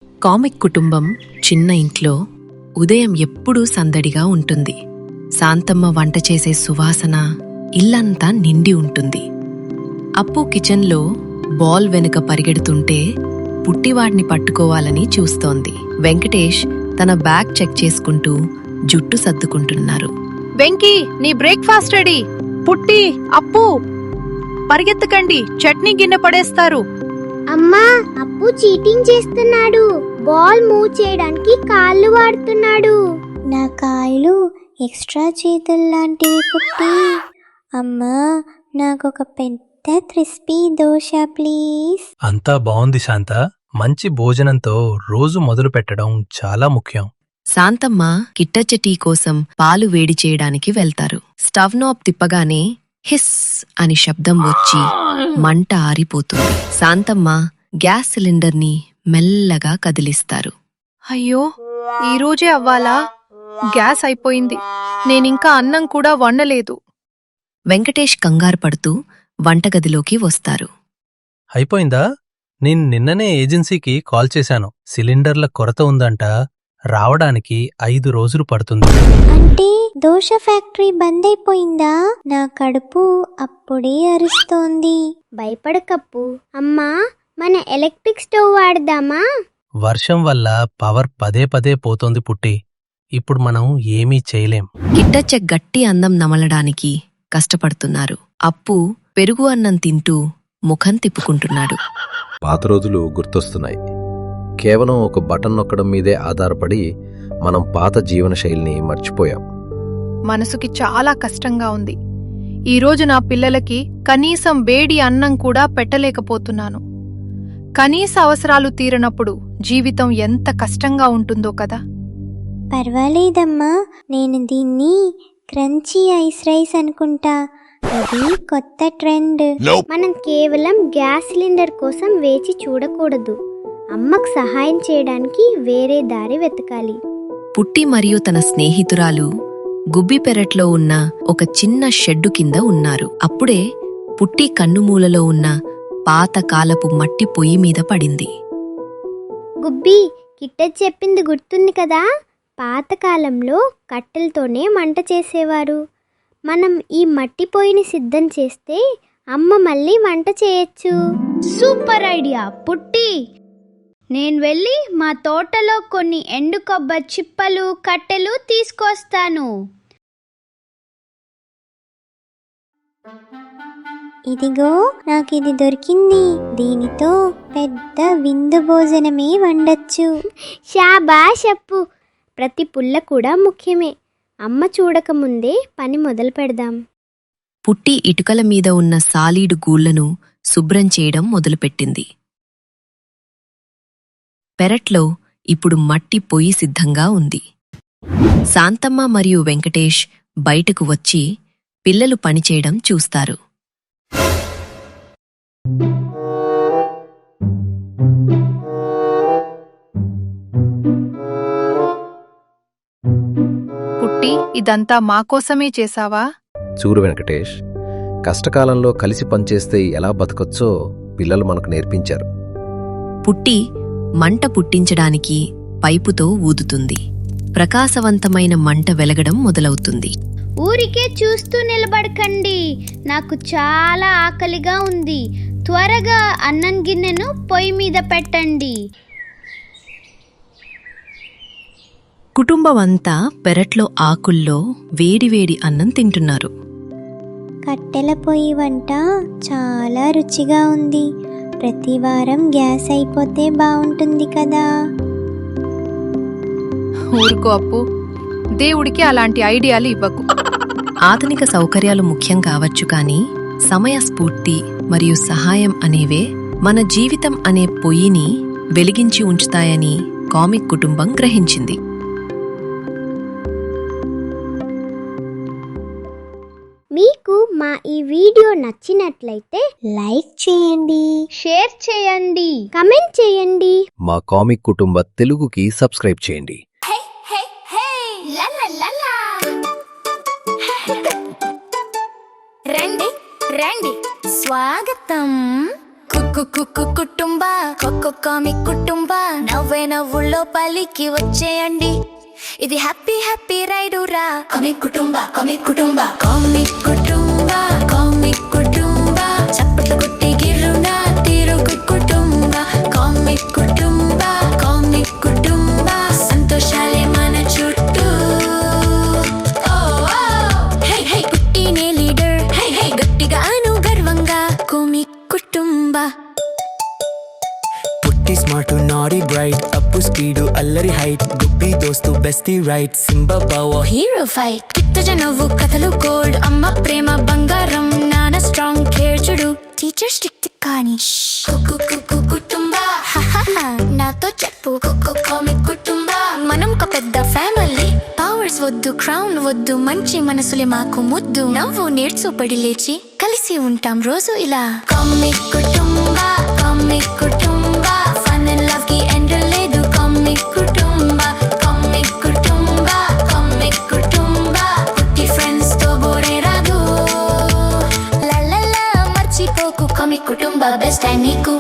Comic కుటుంబం చిన్న ఇంట్లో ఉదయం ఎప్పుడూ సందడిగా ఉంటుంది. శాంతమ్మ వంట చేసే సువాసన ఇల్లంతా నిండి ఉంటుంది. అప్పు కిచెన్లో బాల్ వెనుక పరిగెడుతుంటే పుట్టివాడిని పట్టుకోవాలని చూస్తోంది. వెంకటేష్ తన బ్యాగ్ చెక్ చేసుకుంటూ జుట్టు సర్దుకుంటున్నారు. వెంకీ, నీ బ్రేక్ఫాస్ట్ రెడీ. పుట్టి, అప్పు, పరిగెత్తకండి, చట్నీ గిన్నె పడేస్తారు. అమ్మా, అప్పు చీటింగ్ చేస్తున్నాడు. బాల్ మూవ్ చేయడానికి కాళ్ళు వాడుతున్నాడు. నా కాళ్ళు ఎక్స్ట్రా చేతుల్లాంటివి పుట్టి. అమ్మా, నాకొక పెద్ద క్రిస్పీ దోశ ప్లీజ్. అంతా బావుంది శాంత. మంచి భోజనంతో రోజు మొదలు పెట్టడం చాలా ముఖ్యం. శాంతమ్మ కిట్టచ్చ టీ కోసం పాలు వేడి చేయడానికి వెళ్తారు. స్టవ్ నాబ్ తిప్పగానే హిస్ అని శబ్దం వచ్చి మంట ఆరిపోతుంది. శాంతమ్మ గ్యాస్ సిలిండర్ని మెల్లగా కదిలిస్తారు. అయ్యో, ఈరోజే అవ్వాలా? గ్యాస్ అయిపోయింది. నేనింకా అన్నం కూడా వండలేదు. వెంకటేష్ కంగారు పడుతూ వంటగదిలోకి వస్తారు. అయిపోయిందా? నేను నిన్ననే ఏజెన్సీకి కాల్ చేశాను. సిలిండర్ల కొరత ఉందంట. రావడానికి 5 రోజులు పడుతుంది. అంటే దోశ ఫ్యాక్టరీ బంద్ అయిపోయిందా? నా కడుపు అప్పుడే అరుస్తోంది. భయపడకప్పు. అమ్మా, మన ఎలక్ట్రిక్ స్టవ్ వాడదామా? వర్షం వల్ల పవర్ పదే పదే పోతోంది పుట్టి. ఇప్పుడు మనం ఏమీ చేయలేం. కిట్టచ్చ గట్టి అన్నం నమలడానికి కష్టపడుతున్నారు. అప్పు పెరుగు అన్నం తింటూ ముఖం తిప్పుకుంటున్నాడు. పాత రోజులు గుర్తొస్తున్నాయి. కేవలం ఒక బటన్ నొక్కడం మీదే ఆధారపడి మనం పాత జీవన శైలిని మర్చిపోయాం. మనసుకి చాలా కష్టంగా ఉంది. ఈరోజు నా పిల్లలకి కనీసం వేడి అన్నం కూడా పెట్టలేకపోతున్నాను. కనీస అవసరాలు తీరనప్పుడు జీవితం ఎంత కష్టంగా ఉంటుందో కదా. పర్వాలేదమ్మా, నేను దీన్ని క్రంచీ ఐస్ రైస్ అనుకుంటా. ఇది కొత్త ట్రెండ్. మనం కేవలం గ్యాస్ సిలిండర్ కోసం వేచి చూడకూడదు. అమ్మకు సహాయం చేయడానికి వేరే దారి వెతకాలి. పుట్టి మరియు తన స్నేహితురాలు గుబ్బి పెరట్లో ఉన్న ఒక చిన్న షెడ్డు కింద ఉన్నారు. అప్పుడే పుట్టి కన్నుమూలలో ఉన్న పాత కాలపు మట్టి పొయ్యి మీద పడింది. గుబ్బి, కిట్టచ్చి చెప్పింది గుర్తుంది కదా? పాతకాలంలో కట్టెలతోనే మంట చేసేవారు. మనం ఈ మట్టి పొయ్యిని సిద్ధం చేస్తే అమ్మ మళ్ళీ వంట చేయొచ్చు. సూపర్ ఐడియా పుట్టి. నేను వెళ్ళి మా తోటలో కొన్ని ఎండు కొబ్బరి చిప్పలు, కట్టెలు తీసుకొస్తాను. ఇదిగో, నాకిది దొరికింది. దీనితో పెద్ద విందు భోజనమే వండొచ్చు. శాబాష్ అప్పు. ప్రతి పుల్ల కూడా ముఖ్యమే. అమ్మ చూడకముందే పని మొదలు పెడదాం. పుట్టి ఇటుకల మీద ఉన్న సాలీడు గూళ్లను శుభ్రం చేయడం మొదలుపెట్టింది. పెరట్లో ఇప్పుడు మట్టి పొయ్యి సిద్ధంగా ఉంది. శాంతమ్మ మరియు వెంకటేష్ బయటకు వచ్చి పిల్లలు పనిచేయడం చూస్తారు. పుట్టి, ఇదంతా మాకోసమే చేశావా? చూడు వెంకటేష్, కష్టకాలంలో కలిసి పనిచేస్తే ఎలా బతకొచ్చో పిల్లలు మనకు నేర్పించారు. పుట్టి మంట పుట్టించడానికి పైపుతో ఊదుతుంది. ప్రకాశవంతమైన మంట వెలగడం మొదలవుతుంది. ఊరికే చూస్తూ నిలబడకండి. నాకు చాలా ఆకలిగా ఉంది. త్వరగా అన్నం గిన్నెను పొయ్యి మీద పెట్టండి. కుటుంబమంతా పెరట్లో ఆకుల్లో వేడివేడి అన్నం తింటున్నారు. కట్టెల పొయ్యి వంట చాలా రుచిగా ఉంది. ప్రతి వారం గ్యాస్ అయిపోతే బాగుంటుంది కదా. ఊరుకో అప్పు, దేవుడికి అలాంటి ఐడియాలు ఇవ్వకు. ఆధునిక సౌకర్యాలు ముఖ్యం కావచ్చు, కానీ సమయస్ఫూర్తి మరియు సహాయం అనేవే మన జీవితం అనే పొయ్యిని వెలిగించి ఉంచుతాయని కామిక్ కుటుంబం గ్రహించింది. మీకు మా ఈ వీడియో నచ్చినట్లయితే లైక్ చేయండి, షేర్ చేయండి, కమెంట్ చేయండి. మా కామిక్ కుటుంబ తెలుగుకి సబ్స్క్రైబ్ చేయండి. రండి రండి, స్వాగతం. కుటుంబ కామిక్ కుటుంబ నవ్వే నవ్వుల్లో పలికి వచ్చేయండి ఇది హ్యాపీ హ్యాపీ రైడు రా కామిక్ కుటుంబ కామిక్ కుటుంబ కామిక్ కుటుంబ కామిక్ కుటుంబ చప్పట్లు కొట్టి గిర్రున తిరుగు కుటుంబ కామిక్ కుటుంబ కామిక్ కుటుంబ సంతోషాలే మన చుట్టూ హే హే పుట్టినే లీడర్ హే హే గట్టిగాను గర్వంగా కామిక్ కుటుంబ పుట్టి స్మార్ట్ నారీ బ్రైట్ అప్పు స్పీడు అల్లరి హైట్ గుబ్బి దోస్తు బెస్టీ రైట్ సింబా బావో హీరో ఫైట్ కిత్తజ నవ్వు కథలు గోల్డ్ అమ్మ ప్రేమ బంగారం నాన్న స్ట్రాంగ్ కేర్ చూడు టీచర్ స్ట్రిక్ట్ కానీ కుటుంబ నాతో చెప్పు కామిక్ కుటుంబ మనం ఒక పెద్ద ఫ్యామిలీ పవర్స్ వద్దు క్రౌన్ వద్దు మంచి మనసులే మాకు ముద్దు నవ్వు నేర్చుపడి లేచి కలిసి ఉంటాం రోజు ఇలా కామిక్ కుటుంబ కామిక్ కుటుంబ ఫన్ అండ్ లవ్ కి ఎండ్ లేదు కామిక్ కుటుంబ కామిక్ కుటుంబ కామిక్ కుటుంబ పుట్టి ఫ్రెండ్స్ తో బోరే రాదు లా మర్చిపోకు కామిక్ కుటుంబ బెస్ట్ నీకు